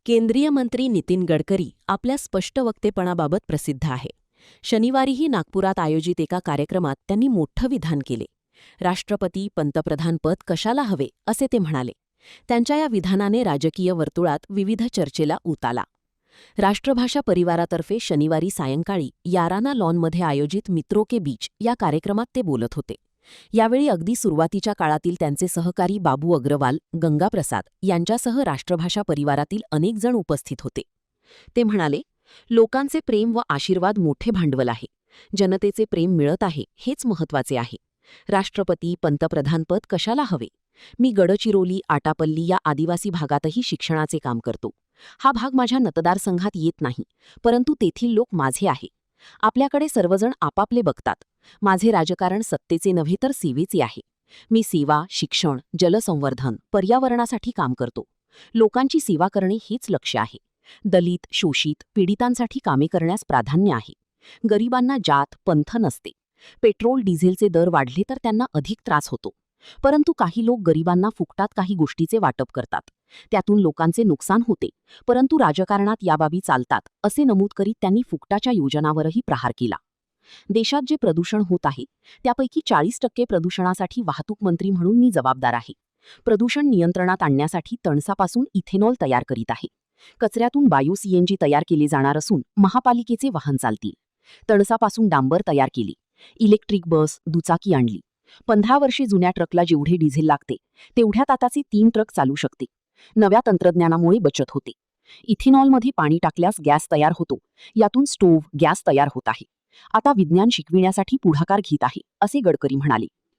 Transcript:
केंद्रीय मंत्री नितीन गडकरी आपल्या स्पष्ट वक्तेपणाबाबत प्रसिद्ध आहे. शनिवारीही नागपुरात आयोजित एका कार्यक्रमात त्यांनी मोठं विधान केले. राष्ट्रपती पंतप्रधान पद कशाला हवे असे ते म्हणाले. त्यांच्या या विधानाने राजकीय वर्तुळात विविध चर्चेला ऊत आला. राष्ट्रभाषा परिवारातर्फे शनिवारी सायंकाळी याराना लॉनमध्ये आयोजित मित्रों के बीच या कार्यक्रमात ते बोलत होते. यावेळी अगदी सुरुवातीच्या काळातील त्यांचे सहकारी बाबू अग्रवाल, गंगा प्रसाद यांच्यासह राष्ट्रभाषा परिवारातील अनेक जण उपस्थित होते. ते म्हणाले, लोकांचे प्रेम व आशीर्वाद मोठे भांडवल आहे. जनतेचे प्रेम मिळत आहे हेच महत्त्वाचे आहे. राष्ट्रपती पंतप्रधानपद कशाला हवे? मी गडचिरोली, आटापल्ली या आदिवासी भागातही शिक्षणाचे काम करतो. हा भाग माझ्या मतदारसंघात येत नाही, परंतु तेथील लोक माझे आहे. आपल्याकडे सर्वजण आपापले बघतात. माझे राजकारण सत्तेचे नव्हे तर सेवेचे आहे. मी सेवा, शिक्षण, जलसंवर्धन, पर्यावरणासाठी काम करतो. लोकांची सेवा करणे हेच लक्ष्य आहे. दलित, शोषित, पीडितांसाठी कामे करण्यास प्राधान्य आहे. गरिबांना जात, पंथ नसते. पेट्रोल डिझेलचे दर वाढले तर त्यांना अधिक त्रास होतो. परंतु काही लोक गरिबांना फुकटात काही गोष्टीचे वाटप करतात. त्यातून लोकांचे नुकसान होते, परंतु राजकारणात या बाबी चालतात, असे नमूद करीत त्यांनी फुकटाच्या योजनांवरही प्रहार केला. देशात जे प्रदूषण होत आहे त्यापैकी 40% प्रदूषणासाठी वाहतूक मंत्री म्हणून मी जबाबदार आहे. प्रदूषण नियंत्रणात आणण्यासाठी तणसापासून इथेनॉल तयार करीत आहे. कचऱ्यातून बायो-सीएनजी तयार केले जाणार असून महापालिकेचे वाहन चालतील. तणसापासून डांबर तयार केली. इलेक्ट्रिक बस, दुचाकी आणली. 15 वर्षे जुन्या ट्रकला जेवढे डिझेल लागते तेवढ्यात आताचे 3 ट्रक चालू शकते. नव्या तंत्रज्ञानामुळे बचत होते. इथेनॉलमध्ये पाणी टाकल्यास गॅस तयार होतो. यातून स्टोव्ह, गॅस तयार होत आहे. आता विज्ञान शिकविण्यासाठी पुढाकार घेत आहे, असे गडकरी म्हणाले.